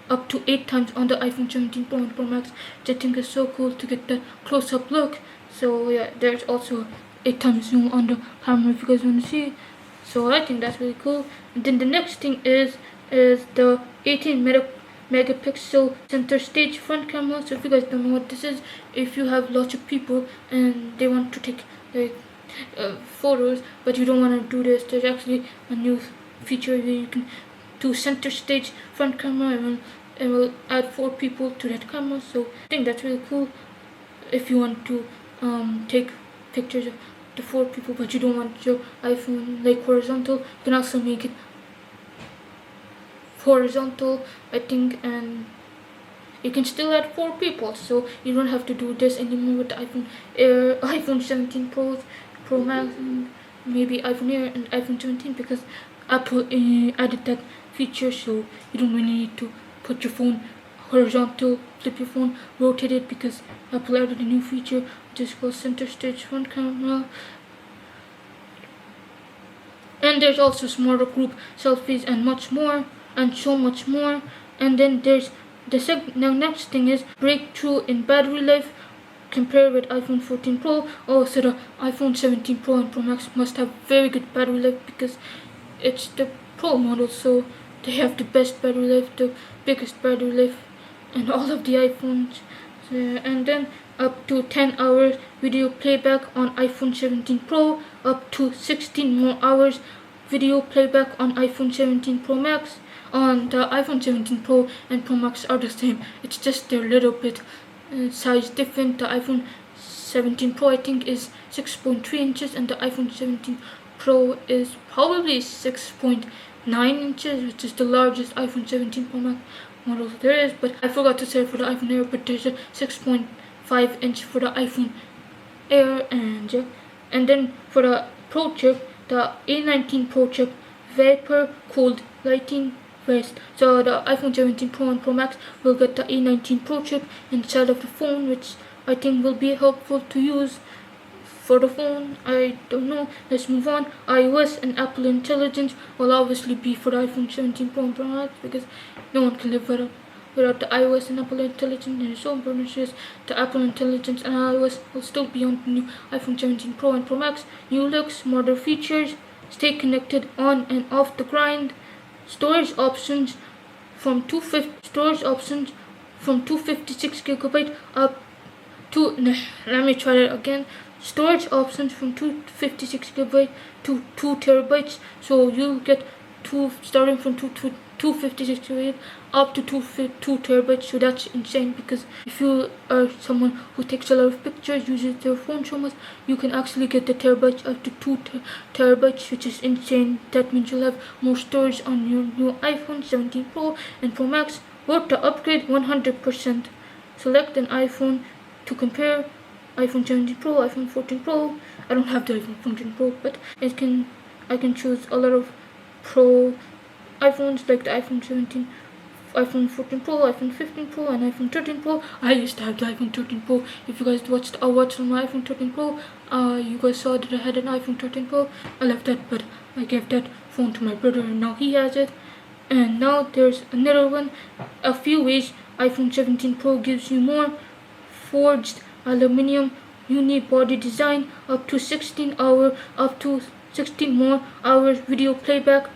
up to 8 times on the iPhone 17 Pro and Pro Max, which I think is so cool to get that close-up look. So yeah, there's also 8 times zoom on the camera if you guys want to see. So I think that's really cool. And then the next thing is the 18 megapixel center stage front camera. So if you guys don't know what this is, if you have lots of people and they want to take like photos, but you don't want to do this, there's actually a new feature where you can do center stage front camera, and it will add 4 people to that camera. So I think that's really cool if you want to take pictures of the 4 people, but you don't want your iPhone like horizontal. You can also make it horizontal, I think, and you can still add 4 people, so you don't have to do this anymore with the iPhone Air, iPhone 17 Pro, Pro Max, and maybe iPhone Air and iPhone 17, because Apple added that feature. So you don't really need to put your phone horizontal, flip your phone, rotate it, because Apple added a new feature which is called center stage front camera. And there's also smarter group selfies and much more, and so much more. And then there's the next thing is breakthrough in battery life compared with iPhone 14 Pro. Oh, so the iPhone 17 Pro and Pro Max must have very good battery life because it's the Pro model, so they have the best battery life, the biggest battery life in all of the iPhones. So, and then up to 10 hours video playback on iPhone 17 Pro, up to 16 more hours video playback on iPhone 17 Pro Max. On the iPhone 17 Pro and Pro Max are the same, it's just they're a little bit size different. The iPhone 17 Pro I think is 6.3 inches, and the iPhone 17 Pro is probably 6.9 inches, which is the largest iPhone 17 Pro Max model there is. But I forgot to say for the iPhone Air, but there's a 6.5 inch for the iPhone Air. And then for the Pro chip, the A19 Pro chip, vapor cooled lighting vest. So the iPhone 17 Pro and Pro Max will get the A19 Pro chip inside of the phone, which I think will be helpful to use for the phone. I don't know. Let's move on. iOS and Apple Intelligence will obviously be for the iPhone 17 Pro and Pro Max, because no one can live without the iOS and Apple Intelligence. And it's so important. The Apple Intelligence and iOS will still be on the new iPhone 17 Pro and Pro Max. New looks, smarter features, stay connected on and off the grind. Storage options from 256 gigabyte up to, let me try it again. Storage options from 256 gigabyte to 2 terabytes. So you'll get starting from 2 256 up to 2 terabytes. So that's insane, because if you are someone who takes a lot of pictures, uses their phone so much, you can actually get the terabytes up to 2 terabytes, which is insane. That means you'll have more storage on your new iPhone 17 Pro and Pro Max. Worth the upgrade 100%. Select an iPhone to compare. iPhone 17 Pro, iPhone 14 Pro. I don't have the iPhone 14 Pro, but I can choose a lot of Pro iPhones, like the iPhone 17, iPhone 14 Pro, iPhone 15 Pro, and iPhone 13 Pro. I used to have the iPhone 13 Pro. If you guys watched on my iPhone 13 Pro, you guys saw that I had an iPhone 13 Pro. I left that, but I gave that phone to my brother, and now he has it. And now there's another one. A few ways iPhone 17 Pro gives you more: forged aluminum unibody design, up to 16 more hours video playback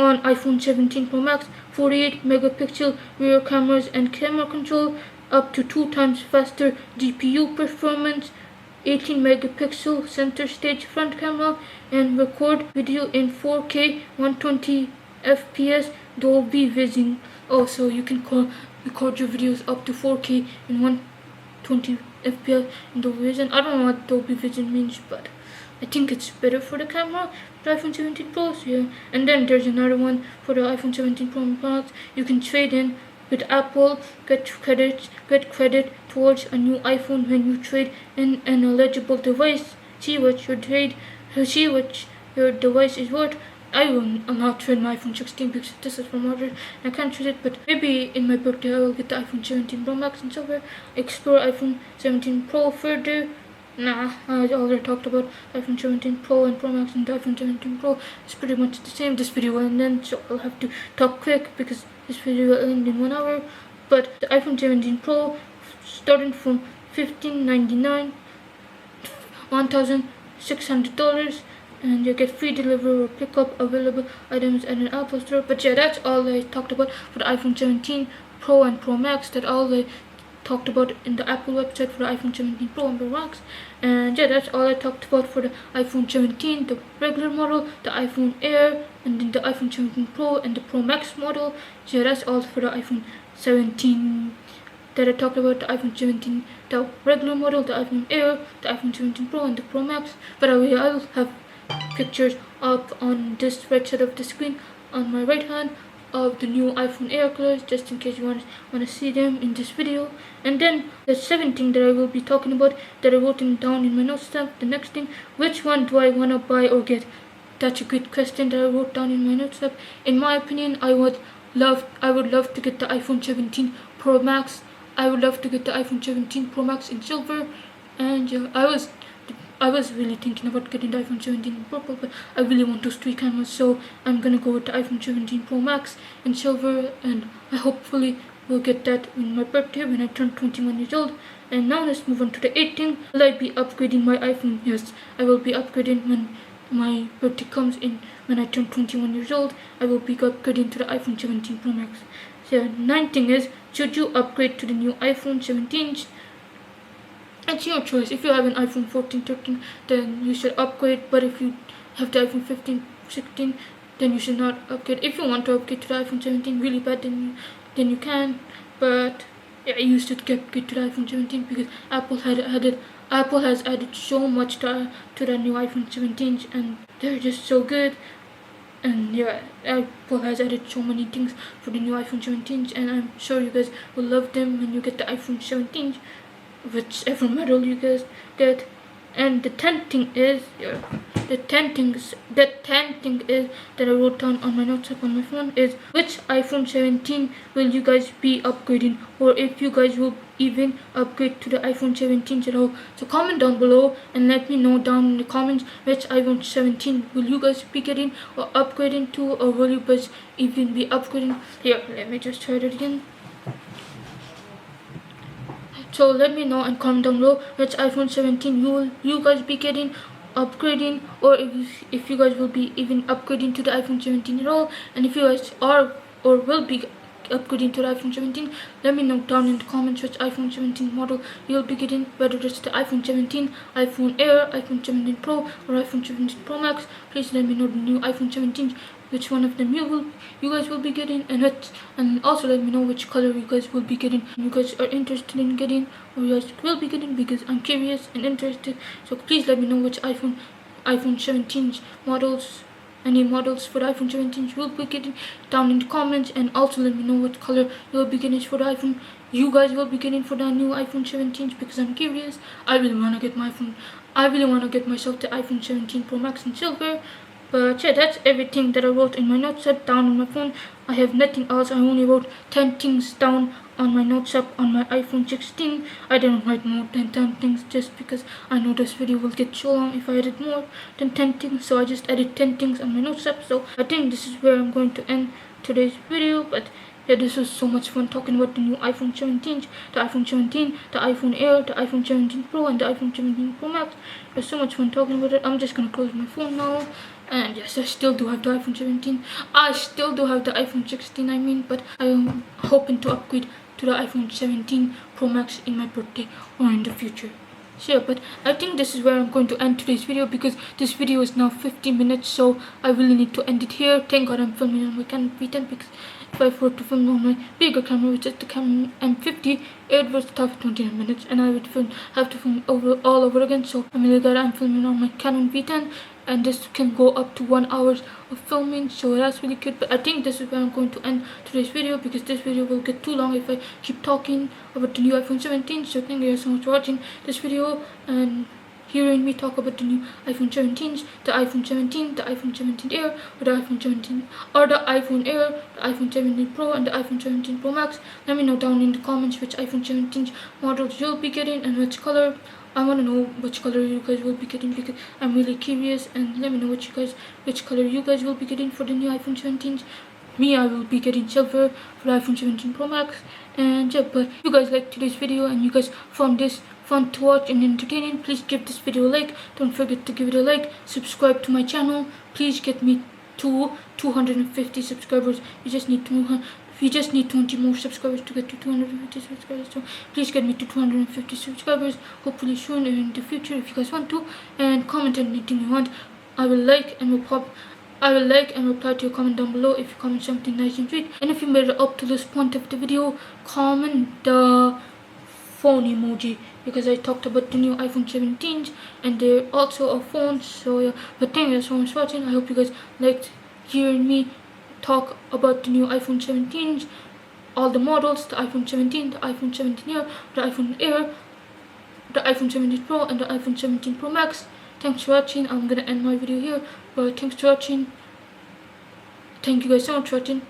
on iPhone 17 Pro Max, 48 megapixel rear cameras and camera control, up to 2 times faster GPU performance, 18 megapixel center stage front camera, and record video in 4K 120 FPS Dolby Vision. Also, you can record your videos up to 4K in 120 FPS in Dolby Vision. I don't know what Dolby Vision means, but I think it's better for the camera for the iPhone 17 Pro. So yeah. And then there's another one for the iPhone 17 Pro Max. You can trade in with Apple, get credit towards a new iPhone when you trade in an eligible device. See what your device is worth. I will not trade my iPhone 16 because this is from order. I can't trade it, but maybe in my birthday I will get the iPhone 17 Pro Max in silver. Explore iPhone 17 Pro further. Nah, I already talked about iPhone 17 Pro and Pro Max, and the iPhone 17 Pro is pretty much the same. This video will end, so I'll have to talk quick because this video will end in 1 hour. But the iPhone 17 Pro, starting from $1,599, $1,600, and you get free delivery or pickup, available items at an Apple store. But yeah, that's all I talked about for the iPhone 17 Pro and Pro Max. That's all I talked about in the Apple website for the iPhone 17 Pro and Pro Max. And yeah, that's all I talked about for the iPhone 17, the regular model, the iPhone Air, and then the iPhone 17 Pro and the Pro Max model. So yeah, that's all for the iPhone 17 that I talked about: the iPhone 17, the regular model, the iPhone Air, the iPhone 17 Pro, and the Pro Max. By the way, I will have pictures up on this right side of the screen on my right hand of the new iPhone Air colors, just in case you want to see them in this video. And then the 7th thing that I will be talking about, that I wrote down in my notes app. The next thing, which one do I want to buy or get? That's a good question that I wrote down in my notes app. In my opinion, I would love to get the iPhone 17 Pro Max. I would love to get the iPhone 17 Pro Max in silver. And yeah, I was really thinking about getting the iPhone 17 in purple, but I really want those 3 cameras, so I'm gonna go with the iPhone 17 Pro Max in silver, and I hopefully will get that in my birthday when I turn 21 years old. And now let's move on to the 8th thing. Will I be upgrading my iPhone? Yes, I will be upgrading when my birthday comes in. When I turn 21 years old, I will be upgrading to the iPhone 17 Pro Max. So 9th thing is, should you upgrade to the new iPhone 17s? It's your choice. If you have an iPhone 14, 13, then you should upgrade. But if you have the iPhone 15, 16, then you should not upgrade. If you want to upgrade to the iPhone 17 really bad, then you can. But yeah, you should upgrade to the iPhone 17 because Apple has added so much to the new iPhone 17s, and they're just so good. And yeah, Apple has added so many things for the new iPhone 17s, and I'm sure you guys will love them when you get the iPhone 17s. Whichever model you guys get. And the 10th thing is that I wrote down on my notes app on my phone is, which iPhone 17 will you guys be upgrading, or if you guys will even upgrade to the iPhone 17 at all. So comment down below and let me know down in the comments which iPhone 17 will you guys be getting or upgrading to, or will you guys even be upgrading. Here, let me just try that again. So let me know and comment down below which iPhone 17 you guys be getting, upgrading, or if you guys will be even upgrading to the iPhone 17 at all. And if you guys are or will be upgrading to the iPhone 17, let me know down in the comments which iPhone 17 model you'll be getting, whether it's the iPhone 17, iPhone Air, iPhone 17 Pro, or iPhone 17 Pro Max. Please let me know the new iPhone 17 which one of them you guys will be getting, and also let me know which color you guys will be getting. You guys are interested in getting, or you guys will be getting, because I'm curious and interested. So please let me know which iPhone 17 models, any models for the iPhone 17 you will be getting down in the comments, and also let me know what color you will be getting for the iPhone you guys will be getting for the new iPhone 17, because I'm curious. I really want to get myself the iPhone 17 Pro Max in silver. But yeah, that's everything that I wrote in my notes app down on my phone. I have nothing else. I only wrote 10 things down on my notes app on my iPhone 16. I didn't write more than 10 things just because I know this video will get so long if I edit more than 10 things. So I just added 10 things on my notes app. So I think this is where I'm going to end today's video. But yeah, this was so much fun talking about the new iPhone 17, the iPhone 17, the iPhone Air, the iPhone 17 Pro, and the iPhone 17 Pro Max. It was so much fun talking about it. I'm just gonna close my phone now. And yes, I still do have the iPhone 17. I still do have the iPhone 16, I mean, but I am hoping to upgrade to the iPhone 17 Pro Max in my birthday or in the future. Sure, but I think this is where I'm going to end today's video, because this video is now 50 minutes, so I really need to end it here. Thank God I'm filming on my Canon V10, because if I were to film on my bigger camera, which is the Canon M50, it would take 29 minutes, and I would have to film all over again. So I'm really glad I'm filming on my Canon V10, and this can go up to 1 hour of filming, so that's really good. But I think this is where I'm going to end today's video, because this video will get too long if I keep talking about the new iPhone 17. So thank you guys so much for watching this video and hearing me talk about the new iPhone 17, the iPhone 17, the iPhone 17 Air, or the iPhone 17, or the iPhone Air, the iPhone 17 Pro, and the iPhone 17 Pro Max. Let me know down in the comments which iPhone 17 models you'll be getting and which color. I want to know which color you guys will be getting, because I'm really curious. And let me know which color you guys will be getting for the new iPhone 17. Me, I will be getting silver for the iPhone 17 Pro Max. And yeah, but if you guys liked today's video and you guys found this fun to watch and entertaining, please give this video a like. Don't forget to give it a like. Subscribe to my channel. Please get me to 250 subscribers. We just need 20 more subscribers to get to 250 subscribers. So please get me to 250 subscribers, hopefully soon or in the future if you guys want to. And comment anything you want. I will like and reply to your comment down below if you comment something nice and sweet. And if you made it up to this point of the video, comment the phone emoji, because I talked about the new iPhone 17 and they're also a phone. So yeah, but thank you guys so much for watching. I hope you guys liked hearing me talk about the new iPhone 17, all the models, the iPhone 17, the iPhone 17 Air, the iPhone Air, the iPhone 17 Pro, and the iPhone 17 Pro Max. Thanks for watching. I'm gonna end my video here, but thanks for watching. Thank you guys so much for watching.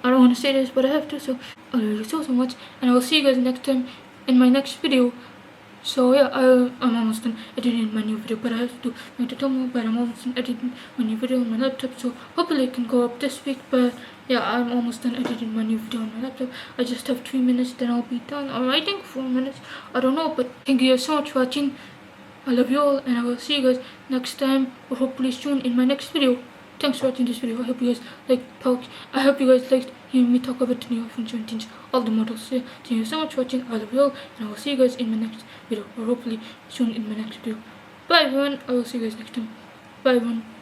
I don't want to say this, but I have to, so I love you so much, and I will see you guys next time in my next video. So yeah, I'm almost done editing my new video, but I have to make the thumbnail. But I'm almost done editing my new video on my laptop, so hopefully it can go up this week. But yeah, I'm almost done editing my new video on my laptop. I just have 3 minutes, then I'll be done, or I think 4 minutes, I don't know. But thank you guys so much for watching. I love you all, and I will see you guys next time, or hopefully soon in my next video. Thanks for watching this video. I hope you guys liked hearing me talk about the new iPhone 17, all the models. So, thank you so much for watching. I love you all, and I will see you guys in my next video, or hopefully soon in my next video. Bye everyone. I will see you guys next time. Bye everyone.